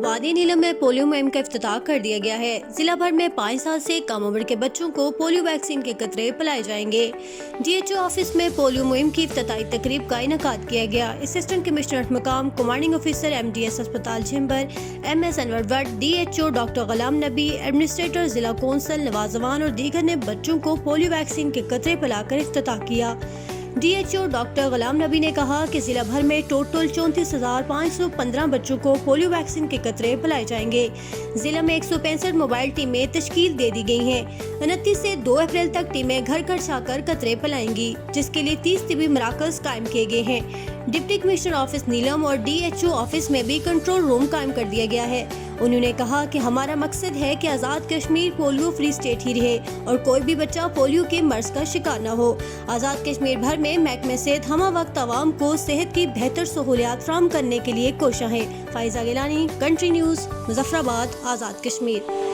वादी नीलम में पोलियो मुहिम का इफ्तिताह कर दिया गया है। जिला भर में 5 साल से कम उम्र के बच्चों को पोलियो वैक्सीन के कतरे पिलाए जाएंगे। DHO ऑफिस में पोलियो मुहिम की इफ्तिताही तकरीब का इनेकाद किया गया। असिस्टेंट कमिश्नर मकाम, कमांडिंग ऑफिसर MDS अस्पताल झिंबर, MS Anwar Bhatt, DHO doctor Ghulam Nabi, administrator जिला कौंसल नवाजवान और दीगर ने बच्चों को पोलियो वैक्सीन के कतरे पिलाकर इफ्तिताह किया। DHO डॉक्टर गुलाम नबी ने कहा कि जिला भर में टोटल 34,515 बच्चों को पोलियो वैक्सीन के कतरे पिलाए जाएंगे। जिला में 165 मोबाइल टीमें तश्कील दे दी गई हैं। 29 से 2 अप्रैल तक टीमें घर घर जाकर कतरे पिलाएंगी, जिसके लिए 30 तिबी मराकज कायम किए गए हैं। डिप्टी कमिश्नर ऑफिस नीलम और DHO ऑफिस में भी कंट्रोल रूम कायम कर दिया गया है। उन्होंने कहा कि हमारा मकसद है कि Azad Kashmir polio free state ही रहे और कोई भी बच्चा पोलियो के मर्ज का शिकार न हो। आज़ाद कश्मीर भर में महकमे सेहत हमा वक्त आवाम को सेहत की बेहतर सहूलियात फराहम करने के लिए कोशिश है। Faiza Gilani, country news, Muzaffarabad, Azad Kashmir.